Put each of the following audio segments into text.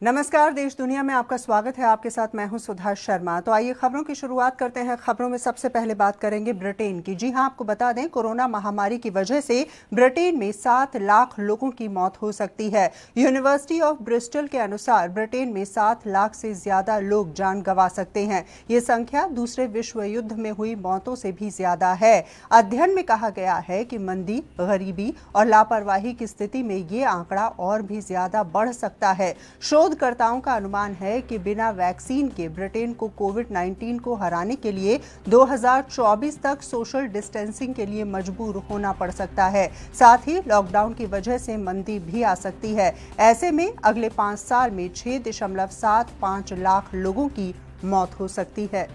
नमस्कार, देश दुनिया में आपका स्वागत है। आपके साथ मैं हूं सुधा शर्मा। तो आइए खबरों की शुरुआत करते हैं। खबरों में सबसे पहले बात करेंगे ब्रिटेन की। जी हां, आपको बता दें, कोरोना महामारी की वजह से ब्रिटेन में 7 लाख लोगों की मौत हो सकती है। यूनिवर्सिटी ऑफ ब्रिस्टल के अनुसार ब्रिटेन में 7 लाख से ज्यादा लोग जान गंवा सकते हैं। ये संख्या दूसरे विश्व युद्ध में हुई मौतों से भी ज्यादा है। अध्ययन में कहा गया है कि मंदी, गरीबी और लापरवाही की स्थिति में ये आंकड़ा और भी ज्यादा बढ़ सकता है। शोधकर्ताओं का अनुमान है कि बिना वैक्सीन के ब्रिटेन को कोविड-19 को हराने के लिए 2024 तक सोशल डिस्टेंसिंग के लिए मजबूर होना पड़ सकता है। साथ ही लॉकडाउन की वजह से मंदी भी आ सकती है। ऐसे में अगले 5 साल में 6.75 लाख लोगों की मौत हो सकती है।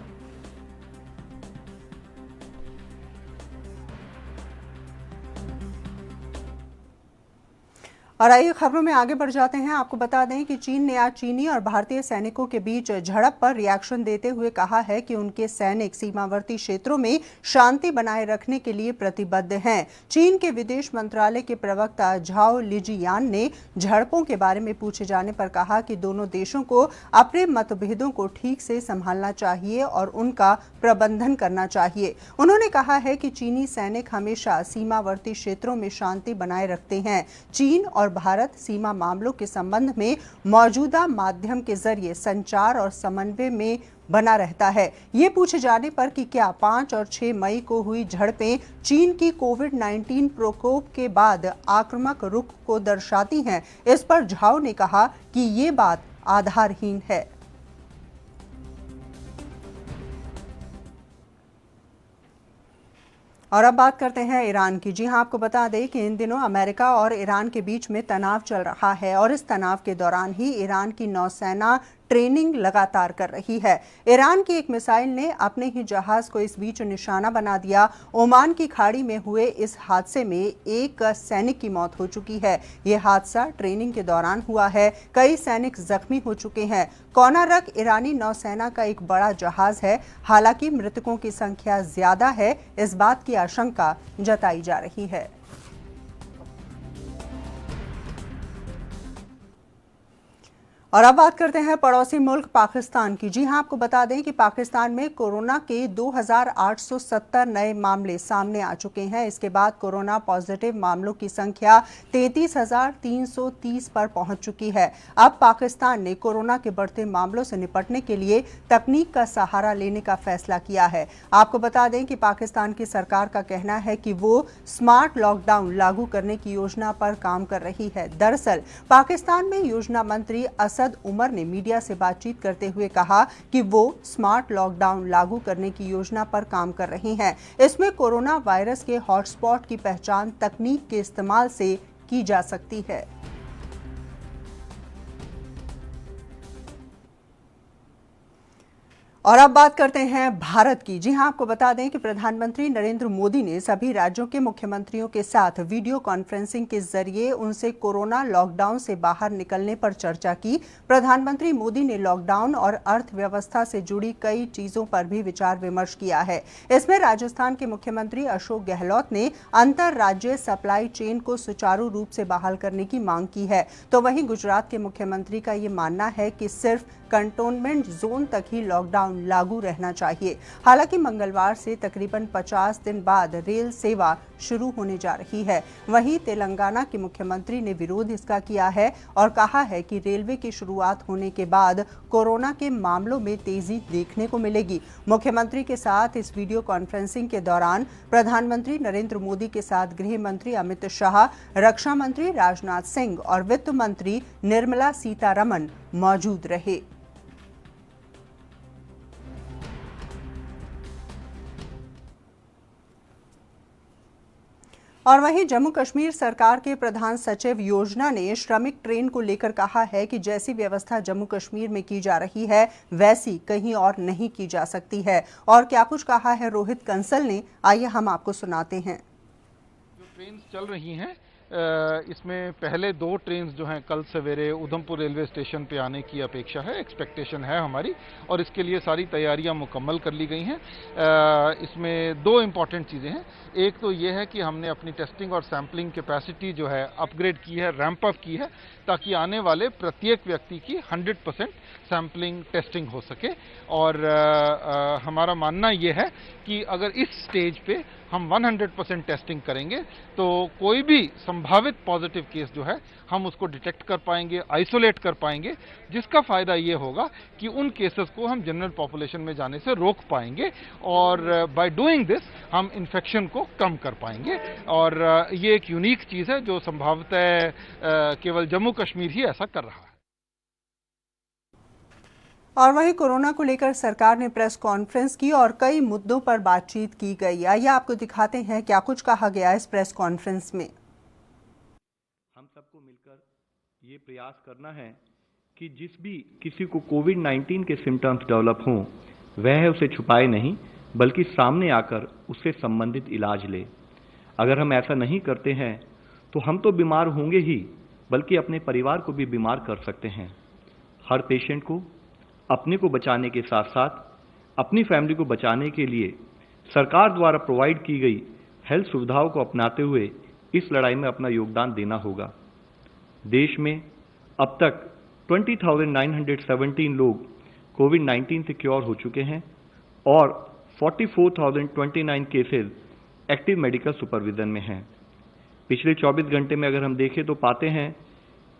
और आइए खबरों में आगे बढ़ जाते हैं। आपको बता दें कि चीन ने आज चीनी और भारतीय सैनिकों के बीच झड़प पर रिएक्शन देते हुए कहा है कि उनके सैनिक सीमावर्ती क्षेत्रों में शांति बनाए रखने के लिए प्रतिबद्ध हैं। चीन के विदेश मंत्रालय के प्रवक्ता झाओ लिजियान ने झड़पों के बारे में पूछे जाने पर कहा कि दोनों देशों को अपने मतभेदों को ठीक से संभालना चाहिए और उनका प्रबंधन करना चाहिए। उन्होंने कहा है कि चीनी सैनिक हमेशा सीमावर्ती क्षेत्रों में शांति बनाए रखते हैं। चीन और भारत सीमा मामलों के संबंध में मौजूदा माध्यम के जरिए संचार और समन्वय में बना रहता है। ये पूछे जाने पर कि क्या 5 और 6 मई को हुई झड़पें चीन की कोविड-19 प्रकोप के बाद आक्रामक रुख को दर्शाती हैं, इस पर झाओ ने कहा कि ये बात आधारहीन है। और अब बात करते हैं ईरान की। जी हां, आपको बता दें कि इन दिनों अमेरिका और ईरान के बीच में तनाव चल रहा है और इस तनाव के दौरान ही ईरान की नौसेना ट्रेनिंग लगातार कर रही है। ईरान की एक मिसाइल ने अपने ही जहाज को इस बीच निशाना बना दिया। ओमान की खाड़ी में हुए इस हादसे में एक सैनिक की मौत हो चुकी है। यह हादसा ट्रेनिंग के दौरान हुआ है। कई सैनिक जख्मी हो चुके हैं। कोनारक ईरानी नौसेना का एक बड़ा जहाज है। हालांकि मृतकों की संख्या ज्यादा है, इस बात की आशंका जताई जा रही है। और अब बात करते हैं पड़ोसी मुल्क पाकिस्तान की। जी हां, आपको बता दें कि पाकिस्तान में कोरोना के 2870 नए मामले सामने आ चुके हैं। इसके बाद कोरोना पॉजिटिव मामलों की संख्या 33,330 पर पहुंच चुकी है। अब पाकिस्तान ने कोरोना के बढ़ते मामलों से निपटने के लिए तकनीक का सहारा लेने का फैसला किया है। आपको बता दें कि पाकिस्तान की सरकार का कहना है कि वो स्मार्ट लॉकडाउन लागू करने की योजना पर काम कर रही है। दरअसल पाकिस्तान में योजना मंत्री असद उमर ने मीडिया से बातचीत करते हुए कहा कि वो स्मार्ट लॉकडाउन लागू करने की योजना पर काम कर रही हैं। इसमें कोरोना वायरस के हॉटस्पॉट की पहचान तकनीक के इस्तेमाल से की जा सकती है। और अब बात करते हैं भारत की। जी हां, आपको बता दें कि प्रधानमंत्री नरेंद्र मोदी ने सभी राज्यों के मुख्यमंत्रियों के साथ वीडियो कॉन्फ्रेंसिंग के जरिए उनसे कोरोना लॉकडाउन से बाहर निकलने पर चर्चा की। प्रधानमंत्री मोदी ने लॉकडाउन और अर्थव्यवस्था से जुड़ी कई चीजों पर भी विचार विमर्श किया है। इसमें राजस्थान के मुख्यमंत्री अशोक गहलोत ने अंतरराज्यीय सप्लाई चेन को सुचारू रूप से बहाल करने की मांग की है, तो वहीं गुजरात के मुख्यमंत्री का ये मानना है कि सिर्फ कंटोनमेंट जोन तक ही लॉकडाउन लागू रहना चाहिए। हालांकि मंगलवार से तकरीबन 50 दिन बाद रेल सेवा शुरू होने जा रही है। वहीं तेलंगाना के मुख्यमंत्री ने विरोध इसका किया है और कहा है कि रेलवे की शुरुआत होने के बाद कोरोना के मामलों में तेजी देखने को मिलेगी। मुख्यमंत्री के साथ इस वीडियो कॉन्फ्रेंसिंग के दौरान प्रधानमंत्री नरेंद्र मोदी के साथ गृह मंत्री अमित शाह, रक्षा मंत्री राजनाथ सिंह और वित्त मंत्री निर्मला सीतारमण मौजूद रहे। और वहीं जम्मू कश्मीर सरकार के प्रधान सचिव योजना ने श्रमिक ट्रेन को लेकर कहा है कि जैसी व्यवस्था जम्मू कश्मीर में की जा रही है वैसी कहीं और नहीं की जा सकती है। और क्या कुछ कहा है रोहित कंसल ने, आइए हम आपको सुनाते हैं। जो ट्रेन चल रही हैं इसमें पहले 2 ट्रेन जो हैं कल सवेरे उधमपुर रेलवे स्टेशन पे आने की अपेक्षा है, एक्सपेक्टेशन है हमारी, और इसके लिए सारी तैयारियां मुकम्मल कर ली गई हैं। इसमें 2 इम्पॉर्टेंट चीज़ें हैं। एक तो ये है कि हमने अपनी टेस्टिंग और सैम्पलिंग कैपेसिटी जो है अपग्रेड की है, रैंप अप की है, ताकि आने वाले प्रत्येक व्यक्ति की 100% सैम्पलिंग टेस्टिंग हो सके। और हमारा मानना ये है कि अगर इस स्टेज पे हम 100% टेस्टिंग करेंगे तो कोई भी संभावित पॉजिटिव केस जो है हम उसको डिटेक्ट कर पाएंगे, आइसोलेट कर पाएंगे, जिसका फायदा ये होगा कि उन केसेस को हम जनरल पॉपुलेशन में जाने से रोक पाएंगे और बाय डूइंग दिस हम इन्फेक्शन को कम कर पाएंगे। और ये एक यूनिक चीज़ है जो संभवतः केवल जम्मू कश्मीर ही ऐसा कर रहा है। और वहीं कोरोना को लेकर सरकार ने प्रेस कॉन्फ्रेंस की और कई मुद्दों पर बातचीत की गई। आइए आपको दिखाते हैं क्या कुछ कहा गया इस प्रेस कॉन्फ्रेंस में। हम सबको मिलकर ये प्रयास करना है कि जिस भी किसी को कोविड-19 के सिम्टम्स डेवलप हों, वह उसे छुपाए नहीं बल्कि सामने आकर उससे संबंधित इलाज ले। अगर हम ऐसा नहीं करते हैं तो हम तो बीमार होंगे ही बल्कि अपने परिवार को भी बीमार कर सकते हैं। हर पेशेंट को अपने को बचाने के साथ साथ अपनी फैमिली को बचाने के लिए सरकार द्वारा प्रोवाइड की गई हेल्थ सुविधाओं को अपनाते हुए इस लड़ाई में अपना योगदान देना होगा। देश में अब तक 20,917 लोग कोविड-19 से क्योर हो चुके हैं और 44,029 केसेस एक्टिव मेडिकल सुपरविजन में हैं। पिछले 24 घंटे में अगर हम देखें तो पाते हैं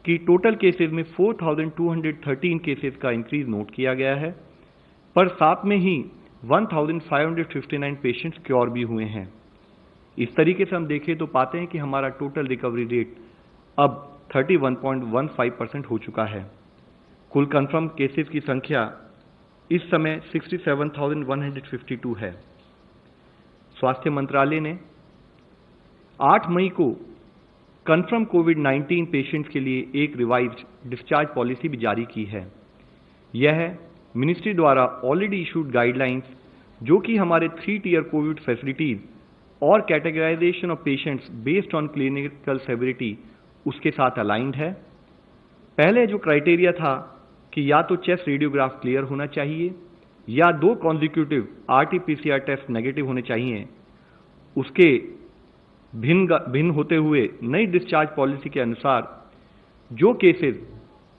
कि टोटल केसेस में 4,213 केसेस का इंक्रीज नोट किया गया है, पर साथ में ही 1,559 पेशेंट्स क्योर भी हुए हैं। इस तरीके से हम देखें तो पाते हैं कि हमारा टोटल रिकवरी रेट अब 31.15% हो चुका है। कुल कंफर्म केसेस की संख्या इस समय 67,152 है। स्वास्थ्य मंत्रालय ने 8 मई को कंफर्म कोविड-19 पेशेंट्स के लिए एक रिवाइज्ड डिस्चार्ज पॉलिसी भी जारी की है। यह मिनिस्ट्री द्वारा ऑलरेडी इशूड गाइडलाइंस, जो कि हमारे 3 टियर कोविड फैसिलिटीज और categorisation of patients based on clinical severity, उसके साथ अलाइंड है। पहले जो क्राइटेरिया था कि या तो चेस्ट रेडियोग्राफ क्लियर होना चाहिए या 2 कॉन्जिक्यूटिव RT-PCR टेस्ट नेगेटिव होने चाहिए, उसके भिन्न होते हुए नई डिस्चार्ज पॉलिसी के अनुसार जो केसेस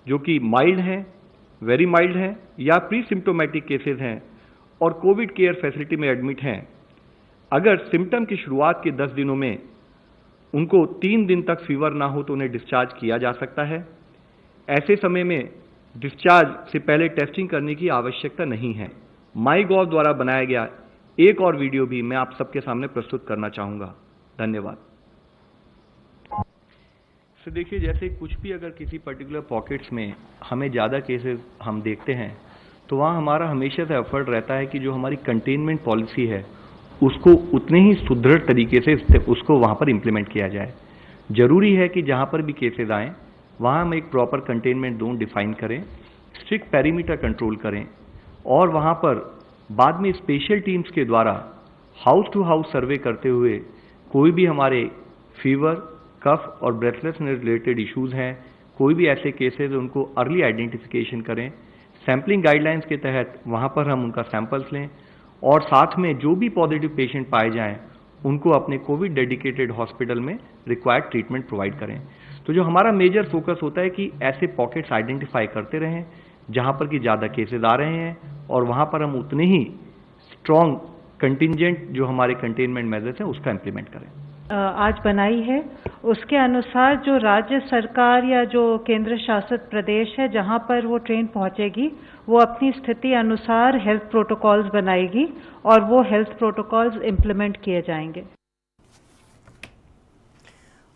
जो कि माइल्ड हैं, वेरी माइल्ड हैं या प्री सिम्टोमेटिक केसेस हैं और कोविड केयर फैसिलिटी में एडमिट हैं, अगर सिम्टम की शुरुआत के 10 दिनों में उनको 3 दिन तक फीवर ना हो तो उन्हें डिस्चार्ज किया जा सकता है। ऐसे समय में डिस्चार्ज से पहले टेस्टिंग करने की आवश्यकता नहीं है। माईगॉव द्वारा बनाया गया एक और वीडियो भी मैं आप सबके सामने प्रस्तुत करना चाहूँगा। धन्यवाद। तो देखिए, जैसे कुछ भी अगर किसी पर्टिकुलर पॉकेट्स में हमें ज़्यादा केसेस हम देखते हैं तो वहाँ हमारा हमेशा से एफर्ट रहता है कि जो हमारी कंटेनमेंट पॉलिसी है उसको उतने ही सुदृढ़ तरीके से उसको वहाँ पर इम्प्लीमेंट किया जाए। जरूरी है कि जहाँ पर भी केसेस आएँ वहाँ हम एक प्रॉपर कंटेनमेंट जोन डिफाइन करें, स्ट्रिक्ट पेरीमीटर कंट्रोल करें और वहाँ पर बाद में स्पेशल टीम्स के द्वारा हाउस टू हाउस सर्वे करते हुए कोई भी हमारे फीवर, कफ और ब्रेथलेसनेस रिलेटेड इश्यूज हैं, कोई भी ऐसे केसेस उनको अर्ली आइडेंटिफिकेशन करें। सैम्पलिंग गाइडलाइंस के तहत वहाँ पर हम उनका सैंपल्स लें और साथ में जो भी पॉजिटिव पेशेंट पाए जाएं उनको अपने कोविड डेडिकेटेड हॉस्पिटल में रिक्वायर्ड ट्रीटमेंट प्रोवाइड करें। तो जो हमारा मेजर फोकस होता है कि ऐसे पॉकेट्स आइडेंटिफाई करते रहें जहाँ पर कि ज़्यादा केसेस आ रहे हैं और वहाँ पर हम उतने ही स्ट्रॉन्ग कंटिंजेंट जो हमारे कंटेनमेंट मेजर्स हैं उसका इम्प्लीमेंट करें। आज बनाई है उसके अनुसार जो राज्य सरकार या जो केंद्र शासित प्रदेश है जहां पर वो ट्रेन पहुंचेगी वो अपनी स्थिति अनुसार हेल्थ प्रोटोकॉल्स बनाएगी और वो हेल्थ प्रोटोकॉल्स इम्प्लीमेंट किए जाएंगे।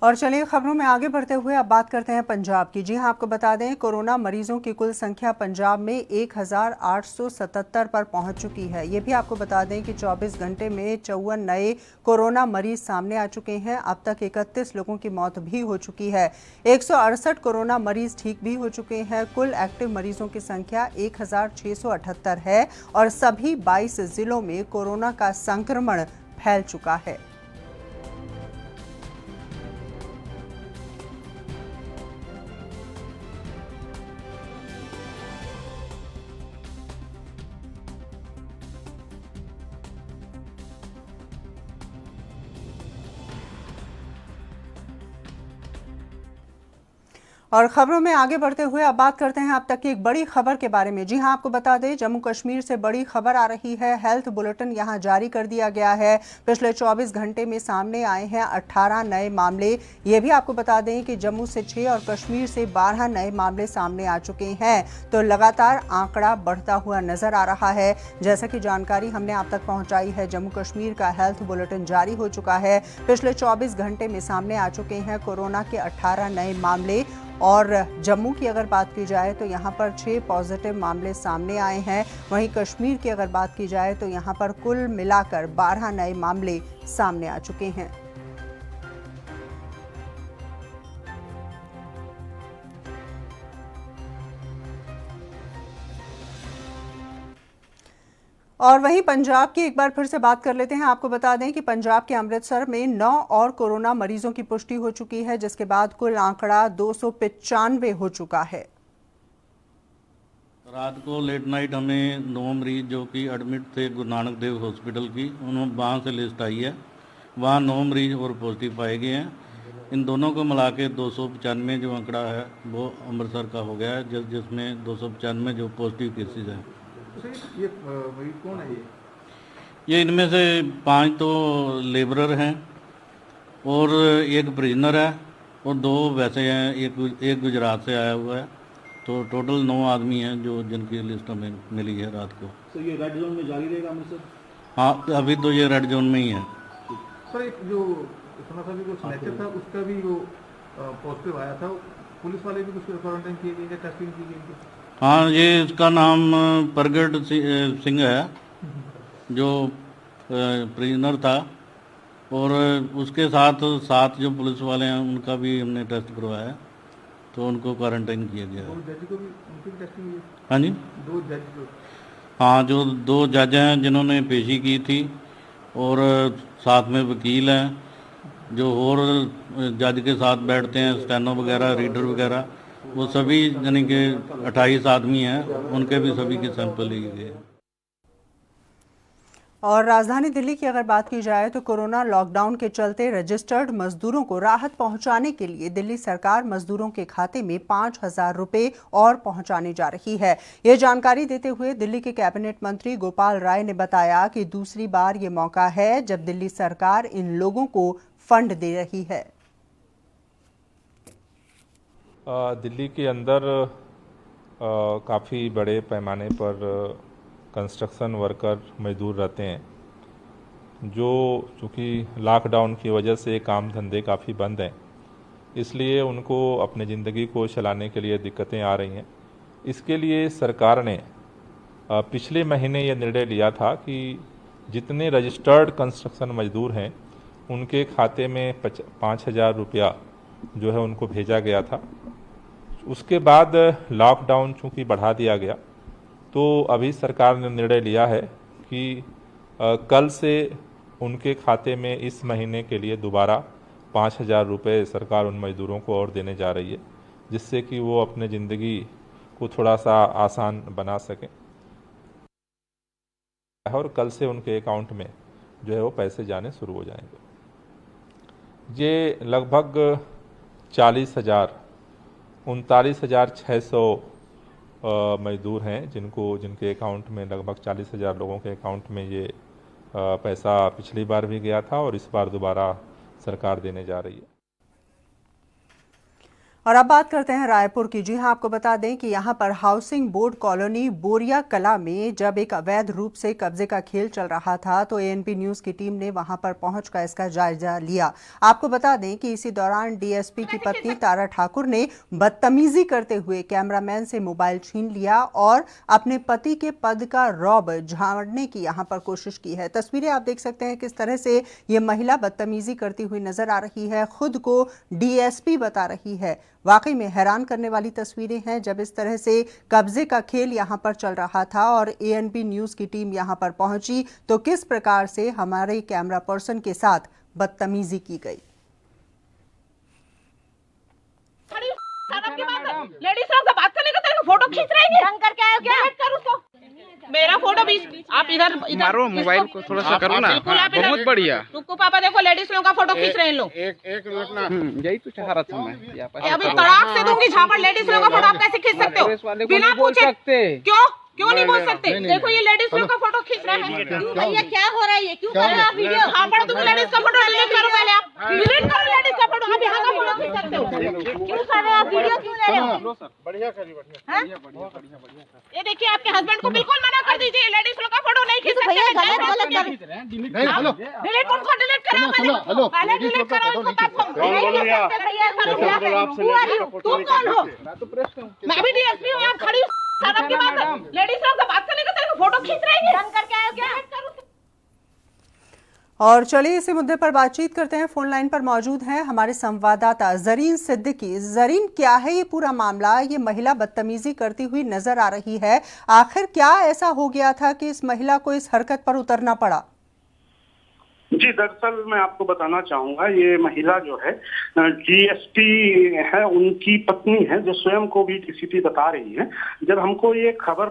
और चलिए खबरों में आगे बढ़ते हुए अब बात करते हैं पंजाब की। जी हां, आपको बता दें कोरोना मरीजों की कुल संख्या पंजाब में 1877 पर पहुंच चुकी है। ये भी आपको बता दें कि 24 घंटे में 54 नए कोरोना मरीज सामने आ चुके हैं। अब तक 31 लोगों की मौत भी हो चुकी है। 168 कोरोना मरीज ठीक भी हो चुके हैं। कुल एक्टिव मरीजों की संख्या 1678 है और सभी 22 जिलों में कोरोना का संक्रमण फैल चुका है। और खबरों में आगे बढ़ते हुए अब बात करते हैं अब तक की एक बड़ी खबर के बारे में। जी हां, आपको बता दें जम्मू कश्मीर से बड़ी खबर आ रही है। हेल्थ बुलेटिन यहां जारी कर दिया गया है। पिछले 24 घंटे में सामने आए हैं 18 नए मामले। ये भी आपको बता दें कि जम्मू से 6 और कश्मीर से 12 नए मामले सामने आ चुके हैं। तो लगातार आंकड़ा बढ़ता हुआ नजर आ रहा है। जैसा कि जानकारी हमने आप तक पहुंचाई है, जम्मू कश्मीर का हेल्थ बुलेटिन जारी हो चुका है। पिछले 24 घंटे में सामने आ चुके हैं कोरोना के 18 नए मामले। और जम्मू की अगर बात की जाए तो यहाँ पर 6 पॉजिटिव मामले सामने आए हैं। वहीं कश्मीर की अगर बात की जाए तो यहाँ पर कुल मिलाकर 12 नए मामले सामने आ चुके हैं। और वहीं पंजाब की एक बार फिर से बात कर लेते हैं। आपको बता दें कि पंजाब के अमृतसर में 9 और कोरोना मरीजों की पुष्टि हो चुकी है, जिसके बाद कुल आंकड़ा 295 हो चुका है। रात को लेट नाइट हमें 9 मरीज जो कि एडमिट थे गुरु नानक देव हॉस्पिटल की, उन्होंने वहाँ से लिस्ट आई है। वहाँ 9 मरीज और पॉजिटिव पाए गए हैं। इन दोनों को मिला के 295 जो आंकड़ा है वो अमृतसर का हो गया है, जिसमें 295 जो पॉजिटिव केसेज हैं। ये मरीज कौन है? ये इनमें से 5 तो लेबरर हैं और एक प्रिजनर है और 2 वैसे हैं, एक गुजरात से आया हुआ है। तो टोटल 9 आदमी हैं जो जिनकी लिस्ट हमें मिली है रात को। तो ये रेड जोन में जारी रहेगा अमृतसर? हाँ, अभी तो ये रेड जोन में ही है। सर एक जो सुना था जो स्नैचर था उसका भी वो पॉजिटिव आया था, पुलिस वाले भी कुछ क्वारंटाइन किए गए, टेस्टिंग की गई? हाँ, ये इसका नाम प्रगट सिंह है जो प्रिजनर था, और उसके साथ 7 जो पुलिस वाले हैं उनका भी हमने टेस्ट करवाया है, तो उनको क्वारंटाइन किया गया है। जज को भी उनकी भी टेस्टिंग हुई? हाँ जी, 2 जज जो हाँ, जो 2 जज हैं जिन्होंने पेशी की थी, और साथ में वकील हैं जो और जज के साथ बैठते हैं, स्टेनो वगैरह, रीडर वगैरह, वो सभी यानी कि 28 आदमी हैं, उनके भी सभी के सैंपल लिए गए। और राजधानी दिल्ली की अगर बात की जाए तो कोरोना लॉकडाउन के चलते रजिस्टर्ड मजदूरों को राहत पहुंचाने के लिए दिल्ली सरकार मजदूरों के खाते में 5,000 रुपए और पहुंचाने जा रही है। ये जानकारी देते हुए दिल्ली के कैबिनेट मंत्री गोपाल राय ने बताया कि दूसरी बार ये मौका है जब दिल्ली सरकार इन लोगों को फंड दे रही है। दिल्ली के अंदर काफ़ी बड़े पैमाने पर कंस्ट्रक्शन वर्कर मजदूर रहते हैं, जो चूँकि लॉकडाउन की वजह से काम धंधे काफ़ी बंद हैं, इसलिए उनको अपने ज़िंदगी को चलाने के लिए दिक्कतें आ रही हैं। इसके लिए सरकार ने पिछले महीने ये निर्णय लिया था कि जितने रजिस्टर्ड कंस्ट्रक्शन मजदूर हैं उनके खाते में 5,000 रुपया जो है उनको भेजा गया था। उसके बाद लॉकडाउन चूँकि बढ़ा दिया गया, तो अभी सरकार ने निर्णय लिया है कि कल से उनके खाते में इस महीने के लिए दोबारा 5,000 रुपये सरकार उन मजदूरों को और देने जा रही है, जिससे कि वो अपने ज़िंदगी को थोड़ा सा आसान बना सकें। और कल से उनके अकाउंट में जो है वो पैसे जाने शुरू हो जाएंगे। ये लगभग 39,600 मजदूर हैं जिनके अकाउंट में लगभग 40,000 लोगों के अकाउंट में ये पैसा पिछली बार भी गया था और इस बार दोबारा सरकार देने जा रही है। और अब बात करते हैं रायपुर की। जी हां, आपको बता दें कि यहां पर हाउसिंग बोर्ड कॉलोनी बोरिया कला में जब एक अवैध रूप से कब्जे का खेल चल रहा था तो एएनपी न्यूज की टीम ने वहां पर पहुंचकर इसका जायजा लिया। आपको बता दें कि इसी दौरान डीएसपी की पत्नी तारा ठाकुर ने बदतमीजी करते हुए कैमरामैन से मोबाइल छीन लिया और अपने पति के पद का रौब झाड़ने की यहां पर कोशिश की है। तस्वीरें आप देख सकते हैं किस तरह से ये महिला बदतमीजी करती हुई नजर आ रही है, खुद को डीएसपी बता रही है। वाकई में हैरान करने वाली तस्वीरें हैं जब इस तरह से कब्जे का खेल यहां पर चल रहा था और एएनपी न्यूज की टीम यहां पर पहुंची तो किस प्रकार से हमारे कैमरा पर्सन के साथ बदतमीजी की गई। लेडीज लोग से बात करने का तेरे को फोटो खींच रहे हैं, कर क्या है, क्या कर उसको मेरा फोटो भी आप इधर मारो मोबाइल को थोड़ा सा करो ना। बहुत बढ़िया। टुक्कू पापा देखो लेडीज लोग का फोटो खींच रहे हैं लोग। एक मिनट ना, यही तो चाह रहा था मैं। अभी तड़ाक से दूंगी झापड़। लेडीज लोग का फोटो आप कैसे खींच सकते हो बिना पूछे? क्यों नहीं बोल सकते? देखो ये लेडीज लोग का फोटो खींच रहे हैं। भैया क्या हो रहा है ये? क्यों कर रहे हो वीडियो? झापड़ तुम लेडीज का फोटो डिलीट करो पहले। आप डिलीट करो लेडीज का फोटो। आप यहाँ का फोटो खींच सकते हो। क्यों कर रहे हो आप वीडियो? क्यों ले रहे हो? बढ़िया करी, बढ़िया। ये देखिए आपके हस्बैंड को बिल्कुल मना कर दीजिए। लेडीज लोग का फोटो नहीं खींच सकते। डिलीट उनको डिलीट करो। पहले डिलीट करो उनको तब तुम कौन हो? मैं भी डीएसपी हूँ। आप खड़ी सड़क की बात लेडीज लोग से बात करने का तेरे फोटो खींच रही है। रन करके आए क्या? और चलिए इसी मुद्दे पर बातचीत करते हैं। फोन लाइन पर मौजूद हैं हमारे संवाददाता जरीन सिद्दीकी। जरीन, क्या है ये पूरा मामला? ये महिला बदतमीजी करती हुई नजर आ रही है। आखिर क्या ऐसा हो गया था कि इस महिला को इस हरकत पर उतरना पड़ा? जी, दरअसल मैं आपको बताना चाहूंगा, ये महिला जो है डीएसपी है, उनकी पत्नी है, जो स्वयं को भी डीसीपी बता रही है। जब हमको ये खबर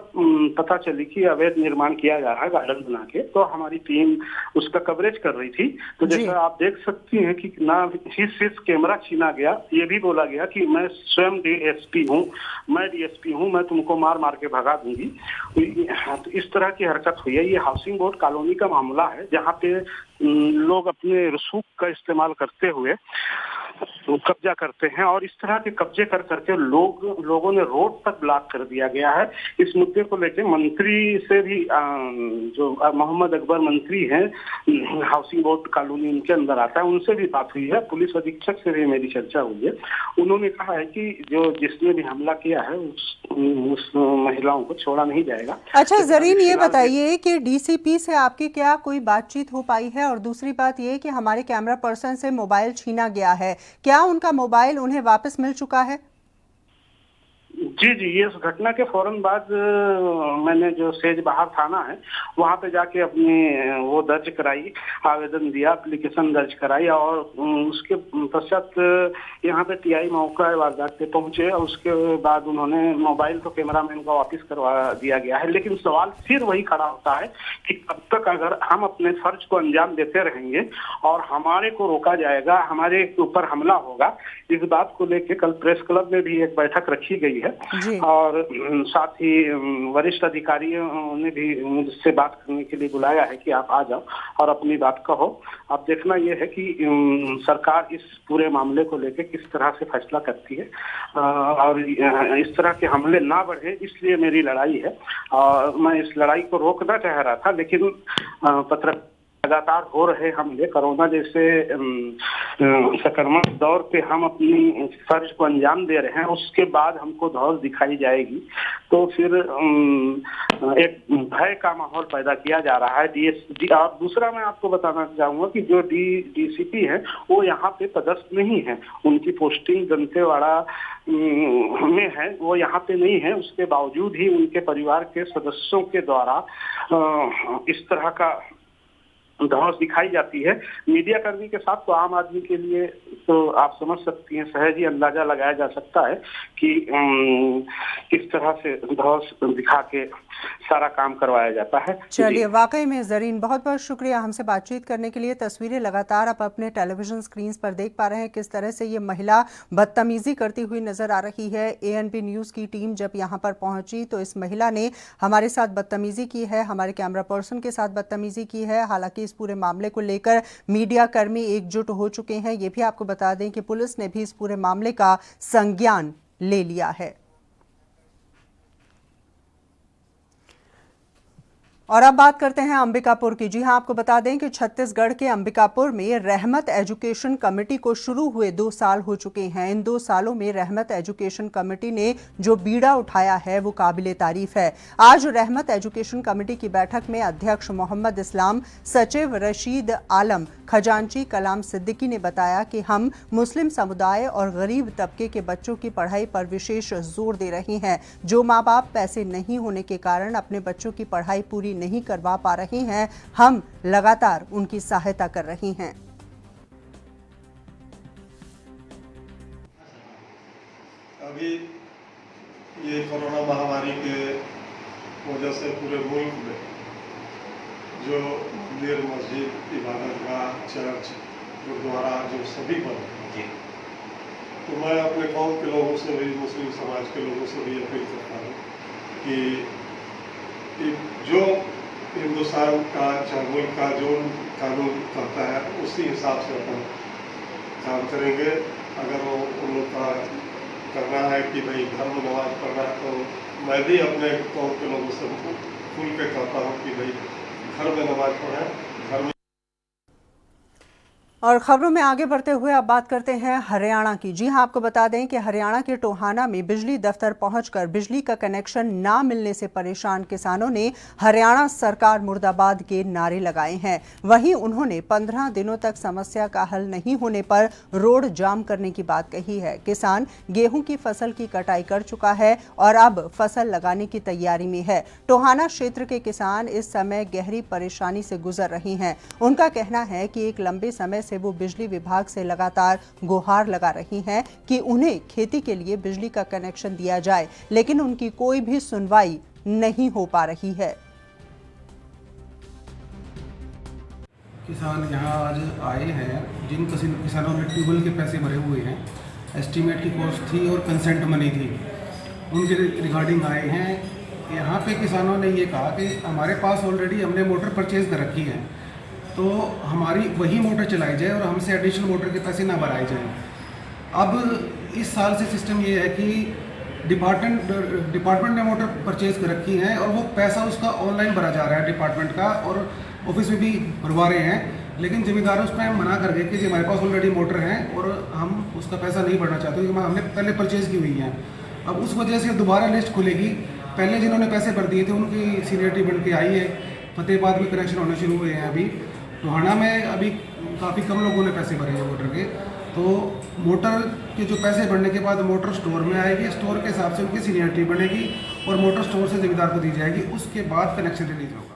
पता चली कि अवैध निर्माण किया जा रहा है गार्डन बना के, तो हमारी टीम उसका कवरेज कर रही थी। तो जैसा आप देख सकती हैं कि ना ही सिर्फ कैमरा छीना गया, ये भी बोला गया कि मैं स्वयं डीएसपी हूँ, मैं डीएसपी हूँ, मैं तुमको मार मार के भगा दूंगी। तो इस तरह की हरकत हुई है। ये हाउसिंग बोर्ड कॉलोनी का मामला है, जहाँ पे लोग अपने रसूख का इस्तेमाल करते हुए कब्जा करते हैं, और इस तरह के कब्जे कर करके लोगों ने रोड तक ब्लॉक कर दिया गया है। इस मुद्दे को लेकर मंत्री से भी, जो मोहम्मद अकबर मंत्री हैं, हाउसिंग बोर्ड कॉलोनी उनके अंदर आता है, उनसे भी बात हुई है। पुलिस अधीक्षक से भी मेरी चर्चा हुई है। उन्होंने कहा है कि जिसने भी हमला किया है उस महिलाओं को छोड़ा नहीं जाएगा। अच्छा जरीन, ये बताइए कि डीसीपी से आपकी क्या कोई बातचीत हो पाई है? और दूसरी बात ये कि हमारे कैमरा पर्सन से मोबाइल छीना गया है, क्या उनका मोबाइल उन्हें वापस मिल चुका है? जी, ये इस घटना के फौरन बाद मैंने जो सेज बहार थाना है वहाँ पे जाके अपनी वो दर्ज कराई, आवेदन दिया, एप्लीकेशन दर्ज कराई, और उसके पश्चात यहाँ पे टीआई मौका वारदात पे पहुंचे। और उसके बाद उन्होंने मोबाइल तो कैमरामैन का वापस करवा दिया गया है। लेकिन सवाल फिर वही खड़ा होता है कि कब तक अगर हम अपने फर्ज को अंजाम देते रहेंगे और हमारे को रोका जाएगा, हमारे ऊपर हमला होगा। इस बात को लेकर कल प्रेस क्लब में भी एक बैठक रखी गई है, और साथ ही वरिष्ठ अधिकारियों ने भी मुझसे बात करने के लिए बुलाया है कि आप आ जाओ और अपनी बात कहो। अब देखना यह है कि सरकार इस पूरे मामले को लेकर किस तरह से फैसला करती है, और इस तरह के हमले ना बढ़े, इसलिए मेरी लड़ाई है। और मैं इस लड़ाई को रोकना चाह रहा था, लेकिन लगातार हो रहे हमले, कोरोना जैसे संक्रमण दौर पे हम अपनी फर्ज को अंजाम दे रहे हैं, उसके बाद हमको धौस दिखाई जाएगी तो फिर एक भय का माहौल पैदा किया जा रहा है। डीएसपी, और दूसरा मैं आपको बताना चाहूंगा कि जो डीसीपी है वो यहाँ पे पदस्थ नहीं है, उनकी पोस्टिंग दंतेवाड़ा में है, वो यहाँ पे नहीं है। उसके बावजूद ही उनके परिवार के सदस्यों के द्वारा इस तरह का धौंस दिखाई जाती है। मीडिया कर्मी के साथ तो आम आदमी के लिए तो आप समझ सकती हैं, सहज ही अंदाजा लगाया जा सकता है कि किस तरह से धौंस दिखा के सारा काम करवाया जाता है। चलिए, वाकई में जरीन बहुत बहुत शुक्रिया हमसे बातचीत करने के लिए। तस्वीरें लगातार आप अपने टेलीविजन स्क्रीन पर देख पा रहे हैं किस तरह से ये महिला बदतमीजी करती हुई नजर आ रही है। एएनपी न्यूज की टीम जब यहाँ पर पहुंची तो इस महिला ने हमारे साथ बदतमीजी की है, हमारे कैमरा पर्सन के साथ बदतमीजी की है। हालांकि इस पूरे मामले को लेकर मीडिया कर्मी एकजुट हो चुके हैं। ये भी आपको बता दें कि पुलिस ने भी इस पूरे मामले का संज्ञान ले लिया है। और अब बात करते हैं अंबिकापुर की। जी हां, आपको बता दें कि छत्तीसगढ़ के अंबिकापुर में रहमत एजुकेशन कमेटी को शुरू हुए 2 साल हो चुके हैं। इन 2 सालों में रहमत एजुकेशन कमेटी ने जो बीड़ा उठाया है वो काबिले तारीफ है। आज रहमत एजुकेशन कमेटी की बैठक में अध्यक्ष मोहम्मद इस्लाम, सचिव रशीद आलम, खजांची कलाम सिद्दीकी ने बताया कि हम मुस्लिम समुदाय और गरीब तबके के बच्चों की पढ़ाई पर विशेष जोर दे रहे हैं। जो माँ बाप पैसे नहीं होने के कारण अपने बच्चों की पढ़ाई पूरी नहीं करवा पा रहे हैं, हम लगातार उनकी सहायता कर रहे हैं। अभी ये कोरोना महामारी के वजह से पूरे मुल्क में जो मंदिर, मस्जिद, इबादतगाह, चर्च, गुरुद्वारा जो सभी बंद हैं। तो मैं अपने कौम के लोगों से भी, मुस्लिम समाज के लोगों से भी अपील करता हूँ कि जो हिंदुस्तान का चाहे मुल्क का जो कानून करता है उसी हिसाब से अपन काम करेंगे। अगर वो उन लोग का करना है कि भाई घर में नमाज पढ़ना है, तो मैं भी अपने कौम के लोगों से खुल के कहता हूँ कि भाई घर में नमाज पढ़ें, घर में। और खबरों में आगे बढ़ते हुए अब बात करते हैं हरियाणा की। जी हां, आपको बता दें कि हरियाणा के टोहाना में बिजली दफ्तर पहुंचकर बिजली का कनेक्शन ना मिलने से परेशान किसानों ने हरियाणा सरकार मुर्दाबाद के नारे लगाए हैं। वहीं उन्होंने 15 दिनों तक समस्या का हल नहीं होने पर रोड जाम करने की बात कही है। किसान गेहूं की फसल की कटाई कर चुका है और अब फसल लगाने की तैयारी में है। टोहाना क्षेत्र के किसान इस समय गहरी परेशानी से गुजर रहे हैं। उनका कहना है कि एक लंबे समय से वो बिजली विभाग से लगातार गुहार लगा रही हैं कि उन्हें खेती के लिए बिजली का कनेक्शन दिया जाए, लेकिन उनकी कोई भी सुनवाई नहीं हो पा रही है। किसान यहाँ आज आए हैं, जिन किसानों ने ट्यूबवेल के पैसे भरे हुए हैं, एस्टीमेट की कॉस्ट थी और कंसेंट मनी थी, उनके रिगार्डिंग आए हैं। यहाँ पे किसानों ने ये कहा कि हमारे पास ऑलरेडी हमने मोटर परचेज कर रखी है, तो हमारी वही मोटर चलाई जाए और हमसे एडिशनल मोटर के पैसे ना भराए जाएं। अब इस साल से सिस्टम ये है कि डिपार्टमेंट ने मोटर परचेज कर रखी है और वो पैसा उसका ऑनलाइन भरा जा रहा है डिपार्टमेंट का, और ऑफिस में भी भरवा रहे हैं, लेकिन जिम्मेदार उस पर मना कर गए कि हमारे पास ऑलरेडी मोटर है और हम उसका पैसा नहीं भरना चाहते क्योंकि हमने पहले परचेज की हुई है। अब उस वजह से दोबारा लिस्ट खुलेगी। पहले जिन्होंने पैसे भर दिए थे उनकी सीनियरिटी बन के आई है, फतेहाबाद में कनेक्शन होने शुरू हुए हैं। अभी टोहाना में अभी काफ़ी कम लोगों ने पैसे भरे हैं मोटर के, तो मोटर के जो पैसे भरने के बाद मोटर स्टोर में आएगी, स्टोर के हिसाब से उनकी सीनियरिटी बनेगी और मोटर स्टोर से जिम्मेदार को दी जाएगी, उसके बाद कनेक्शन रिलीज होगा।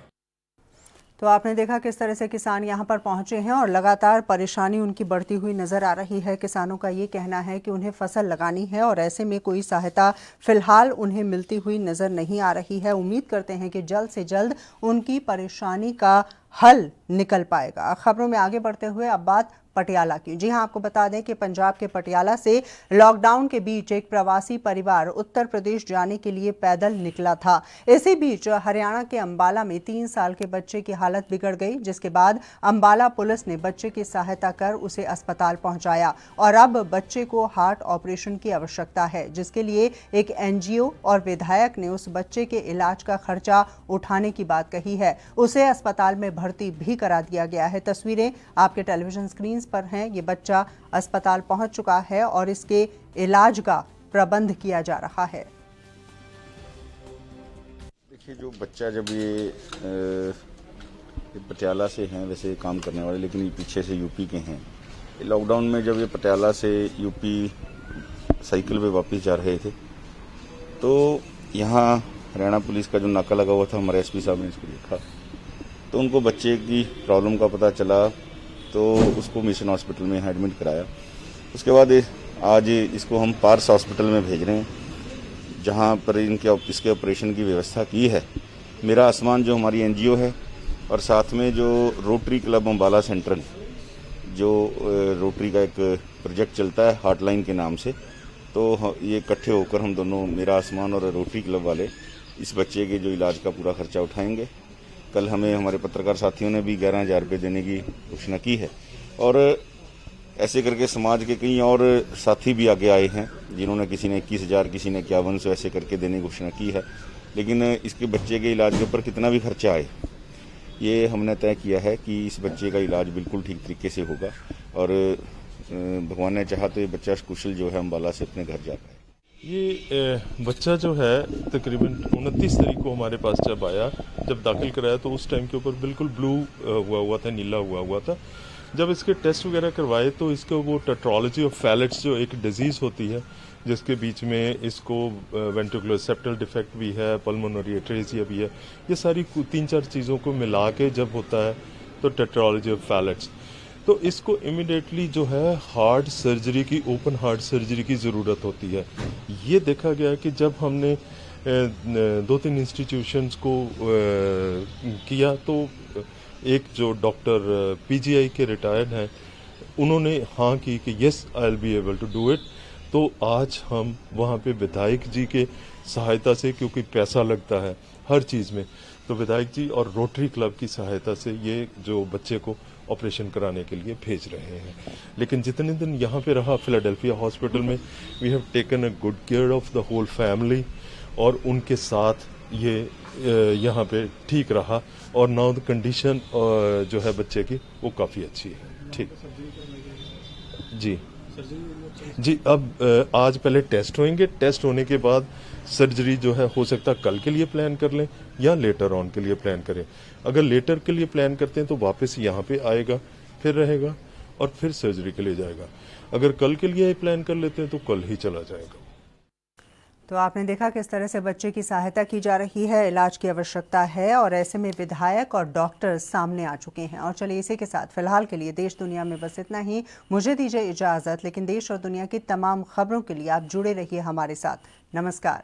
तो आपने देखा किस तरह से किसान यहाँ पर पहुंचे हैं और लगातार परेशानी उनकी बढ़ती हुई नजर आ रही है। किसानों का ये कहना है कि उन्हें फसल लगानी है और ऐसे में कोई सहायता फिलहाल उन्हें मिलती हुई नजर नहीं आ रही है। उम्मीद करते हैं कि जल्द से जल्द उनकी परेशानी का हल निकल पाएगा। खबरों में आगे बढ़ते हुए अब बात पटियाला की। जी हां, आपको बता दें कि पंजाब के पटियाला से लॉकडाउन के बीच एक प्रवासी परिवार उत्तर प्रदेश जाने के लिए पैदल निकला था। इसी बीच हरियाणा के अंबाला में 3 साल के बच्चे की हालत बिगड़ गई, जिसके बाद अंबाला पुलिस ने बच्चे की सहायता कर उसे अस्पताल पहुंचाया और अब बच्चे को हार्ट ऑपरेशन की आवश्यकता है, जिसके लिए एक एनजीओ और विधायक ने उस बच्चे के इलाज का खर्चा उठाने की बात कही है। उसे अस्पताल में भर्ती भी करा दिया गया है। तस्वीरें आपके टेलीविजन स्क्रीन पर हैं। ये बच्चा अस्पताल पहुंच चुका है और इसके इलाज का प्रबंध किया जा रहा है। देखिए, जो बच्चा जब ये पटियाला से हैं, वैसे काम करने वाले, लेकिन ये पीछे से यूपी के हैं। लॉकडाउन में जब ये पटियाला से यूपी साइकिल पे वापस जा रहे थे, तो यहाँ हरियाणा पुलिस का जो नाका लगा हुआ था, हमारे एसपी साहब ने इसको देखा, तो उनको बच्चे की प्रॉब्लम का पता चला, तो उसको मिशन हॉस्पिटल में एडमिट कराया। उसके बाद आज इसको हम पार्स हॉस्पिटल में भेज रहे हैं, जहां पर इसके ऑपरेशन की व्यवस्था की है। मेरा आसमान जो हमारी एनजीओ है और साथ में जो रोटरी क्लब अंबाला सेंट्रल, जो रोटरी का एक प्रोजेक्ट चलता है हार्टलाइन के नाम से, तो ये इकट्ठे होकर हम दोनों, मेरा आसमान और रोटरी क्लब वाले, इस बच्चे के जो इलाज का पूरा खर्चा उठाएंगे। कल हमें हमारे पत्रकार साथियों ने भी 11,000 रुपये देने की घोषणा की है और ऐसे करके समाज के कई और साथी भी आगे आए हैं, जिन्होंने किसी ने 21,000, किसी ने 5100 ऐसे करके देने की घोषणा की है। लेकिन इसके बच्चे के इलाज के ऊपर कितना भी खर्चा आए, ये हमने तय किया है कि इस बच्चे का इलाज बिल्कुल ठीक तरीके से होगा और भगवान ने चाहा तो ये बच्चा कुशल जो है अंबाला से अपने घर जा पाए। ये बच्चा जो है तकरीबन 29 तारीख को हमारे पास जब आया, जब दाखिल कराया, तो उस टाइम के ऊपर बिल्कुल ब्लू हुआ था, नीला हुआ था। जब इसके टेस्ट वगैरह करवाए तो इसको वो टेट्रोलॉजी ऑफ फैलेट्स जो एक डिजीज़ होती है, जिसके बीच में इसको वेंट्रिकुलर सेप्टल डिफेक्ट भी है, पल्मोनरी एट्रेसिया भी है, ये सारी 3-4 चीज़ों को मिला के जब होता है तो टेट्रोलॉजी ऑफ फैलेट्स, तो इसको इमिडिएटली जो है हार्ट सर्जरी की, ओपन हार्ट सर्जरी की ज़रूरत होती है। ये देखा गया कि जब हमने 2-3 इंस्टीट्यूशंस को किया, तो एक जो डॉक्टर पीजीआई के रिटायर्ड हैं उन्होंने हाँ की कि yes I will be able to do it. तो आज हम वहाँ पे विधायक जी के सहायता से, क्योंकि पैसा लगता है हर चीज़ में, तो विधायक जी और रोटरी क्लब की सहायता से ये जो बच्चे को ऑपरेशन कराने के लिए भेज रहे हैं। लेकिन जितने दिन यहाँ पे रहा फिलाडेल्फिया हॉस्पिटल में, we have taken a good care of the whole family, और उनके साथ ये यहाँ पे ठीक रहा, और नाउ द कंडीशन जो है बच्चे की वो काफ़ी अच्छी है। ठीक जी, अब आज पहले टेस्ट होंगे, टेस्ट होने के बाद सर्जरी जो है हो सकता है कल के लिए प्लान कर लें या लेटर ऑन के लिए प्लान करें। अगर लेटर के लिए प्लान करते हैं तो वापस यहाँ पे आएगा, फिर रहेगा और फिर सर्जरी के लिए जाएगा। अगर कल के लिए प्लान कर लेते हैं तो कल ही चला जाएगा। तो आपने देखा किस तरह से बच्चे की सहायता की जा रही है, इलाज की आवश्यकता है, और ऐसे में विधायक और डॉक्टर सामने आ चुके हैं। और चलिए इसी के साथ फिलहाल के लिए देश दुनिया में बस इतना ही। मुझे दीजिए इजाज़त, लेकिन देश और दुनिया की तमाम खबरों के लिए आप जुड़े रहिए हमारे साथ। नमस्कार।